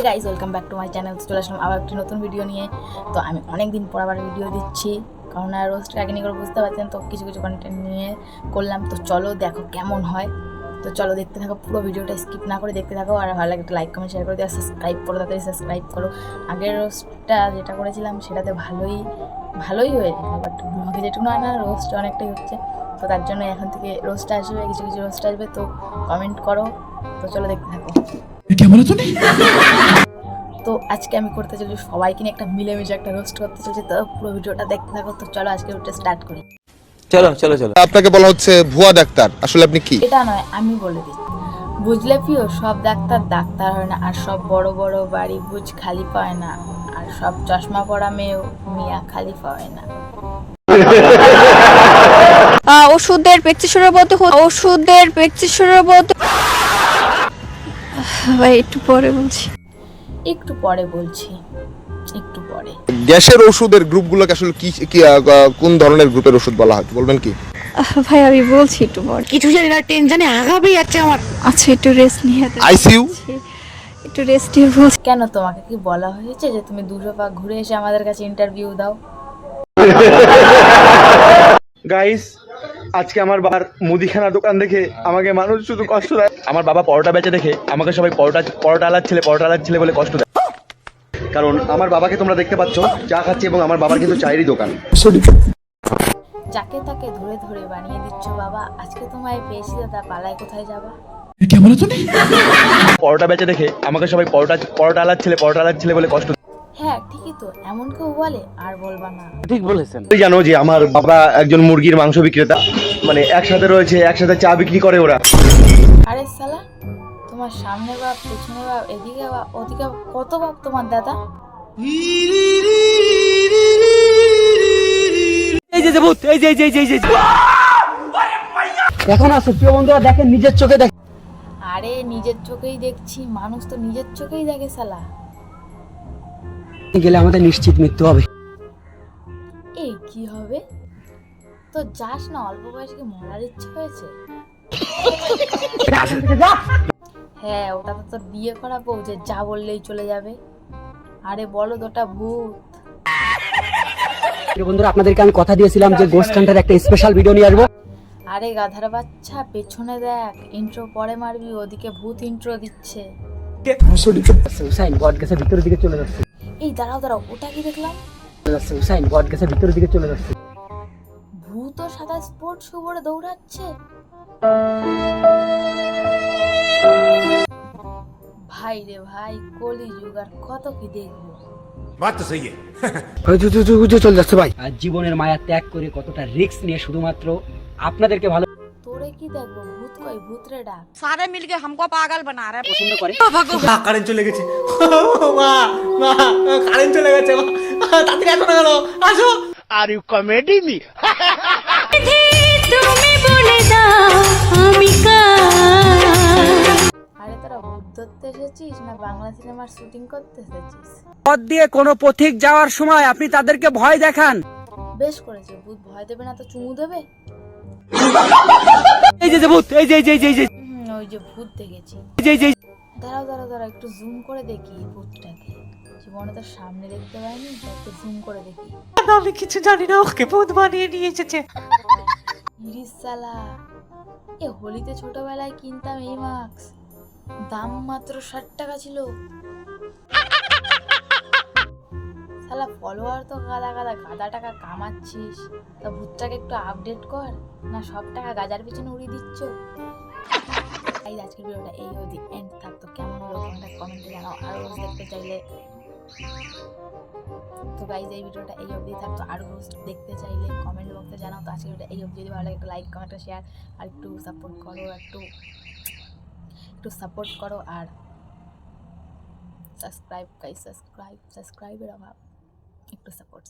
Guys welcome back to my channel. চলে আসলাম আবার একটি নতুন ভিডিও নিয়ে। তো আমি অনেক দিন পর আবার ভিডিও দিচ্ছি, কারণ আর রোস্টটা আগে নিয়ে করে বুঝতে পারছেন, তো কিছু কিছু কন্টেন্ট নিয়ে করলাম। তো চলো দেখো কেমন হয়। তো চলো দেখতে থাকো, পুরো ভিডিওটা স্কিপ না করে দেখতে থাকো। আর ভালো লাগে একটা লাইক কমেন্ট শেয়ার করে দিও, সাবস্ক্রাইব করো, তাড়াতাড়ি সাবস্ক্রাইব করো। আগের রোস্টটা যেটা করেছিলাম সেটাতে ভালোই হয়েছে, বাট ব্লগে যেটুকু হয় না, রোস্ট অনেকটাই হচ্ছে। তো তার জন্য এখন থেকে রোস্ট আসবে, কিছু কিছু রোস্ট আসবে, তো কমেন্ট করো। তো চলো দেখতে থাকো। তো আজকে আমি করতে চলছি সবাইকে নিয়ে একটা মিলেমিশে একটা রোস্ট করতে চলছি। তো পুরো ভিডিওটা দেখতে থাকো। তো চলো আজকে ভিডিওটা স্টার্ট করি। চলো চলো চলো। আপনাকে বলা হচ্ছে ভুয়া ডাক্তার, আসলে আপনি কি? এটা নয়, আমি বলে দিই, বুঝলে প্রিয়, সব ডাক্তার হয় না, আর সব বড় বড় বাড়ি বুঝ খালি পায় না, আর সব চশমা পরা মেয়েও মিয়া খালি পায় না। ওষুধের প্রেসক্রিপশনের মতো ভাই একটু পরে বলছি। একটু পরে গ্যাসের ওষুধের গ্রুপগুলোকে আসলে কি কি, কোন ধরনের গ্রুপের ওষুধ বলা হয় বলবেন কি? ভাই আমি বলছি একটু পরে, কিছু জানি না, টেনশনে আগাবেই যাচ্ছে আমার। আচ্ছা একটু রেস্ট নিয়ে আইসিইউ একটু রেস্ট নিয়ে বলছি। কেন তোমাকে কি বলা হয়েছে যে তুমি 200 পাক ঘুরে এসে আমাদের কাছে ইন্টারভিউ দাও? গাইস, আজকে আমার বাবার মুদিখানা দোকান দেখে আমাকে মানুষ শুধু কষ্ট দেয়। আমার বাবা পরোটা বেচে দেখে আমাকে সবাই পরোটা আলার ছেলে বলে কষ্ট দেয়। কারণ আমার বাবাকে তোমরা দেখতে পাচ্ছ চা খাচ্ছে, এবং আমার বাবার কিন্তু চায়েরই দোকান। যাকে তাকে ধরে ধরে বানিয়ে দিচ্ছ বাবা। আজকে তোমায় পেয়েছি দাদা, পালায় কোথায় যাবা? পরোটা বেচে দেখে আমাকে সবাই পরোটা আলার ছেলে বলে কষ্ট দেয়। হ্যাঁ ঠিকই তো, এমন কেউ বলে, আর বলবা না। তুই জানো যে আমার বাবা একজন মুরগির মাংস বিক্রেতা, মানে একসাথে চা বিক্রি করে ওরা। আরে সালা, তোমার সামনে বাপ, পেছনে বাপ, এদিকে বাপ, ওদিকে বাপ, কত বাপ তোমার দাদা? এখন আসো প্রিয় বন্ধুরা, দেখেন নিজের চোখে দেখেন। আরে নিজের চোখেই দেখছি, মানুষ তো নিজের চোখেই দেখে সালা। গেলে আমাদের নিশ্চিত মৃত্যু হবে। এই কি হবে? তো যাস না, অল্প বয়সে কি মরার ইচ্ছে হয়েছে? হ্যাঁ, ওটা তো তোর বিয়ে করা বউ যে যা বললেই চলে যাবে। আরে বলো, ওটা ভূত। প্রিয় বন্ধুরা, আপনাদেরকে আমি কথা দিয়েছিলাম যে গোস্ট হান্টার একটা স্পেশাল ভিডিও নিয়ে আসবো। আরে গাধার বাচ্চা, পেছনে দেখ, ইন্ট্রো পরে মারবি, ওদিকে ভূত ইন্ট্রো দিচ্ছে। হুসাইন বট গাছের ভিতরের দিকে চলে যাচ্ছে। এই দাঁড়াও, ওটা কি দেখলাম? হুসাইন বট গাছের ভিতরের দিকে চলে যাচ্ছে। ভূত ও সাদা স্পোর্টস শু পরে দৌড়াচ্ছে। ভাই রে ভাই, কলিযুগ, আর কত কি দেখবো। চলে যাচ্ছে ভাই। আর জীবনের মায়া ত্যাগ করে কতটা রিস্ক নিয়ে শুধুমাত্র আপনাদেরকে ভালো তোরে কি দেখবো, ভূত কই, ভূত রে ডাক। सारे मिलके हमको पागल बना रहे हैं। পছন্দ করে। কারেন্ট চলে গেছে, মা মা কারেন্ট চলে গেছে, মা তাড়াতাড়ি আসো না, কেন আসো। Are you comedy me? তুমি বলে দাও আমি আরে তোরা ভূত ধরতে এসেছিস না বাংলা সিনেমার শুটিং করতে এসেছিস? পথ দিয়ে কোনো পথিক যাওয়ার সময় আপনি তাদেরকে ভয় দেখান। বেশ করেছে, ভূত ভয় দেবে না তো চুমু দেবে? এই যে ভূত, এই যে ওই যে ভূত দেখেছি। দাঁড়াও, একটু জুম করে দেখি ভূতটাকে। জীবনে তো সামনে দেখতে পাইনি, একটু জুম করে দেখি। আমি কিছু জানি না, ওকে ভূত বানিয়ে নিয়ে এসেছে। ইরিস সালা, এ হোলিতে ছোটবেলায় কিনতাম এই মাস্ক, দাম মাত্র 60 টাকা ছিল। শালা ফলোয়ার তো গাদা টাকা কামাচ্ছিস, তা ভূতটাকে একটু আপডেট কর না, সব টাকা গাজার পিছনে উড়িয়ে দিচ্ছ। এই আজকের ভিডিওটা এই অবধি এন্ড থাকতো। কেমন হলো তোমরা কমেন্টে জানাও, আরো রোজ দেখতে চাইলে। তো গাইজ এই ভিডিওটা এই অবধি থাকতো, আরো রোজ দেখতে চাইলে কমেন্ট বক্সে জানাও। তো আজকের ভিডিওটা এই অবধি, যদি ভালো লাগে একটা লাইক, কমেন্ট, শেয়ার, আর একটু সাপোর্ট করো, আর সাবস্ক্রাইবের অভাব, একটু সাপোর্ট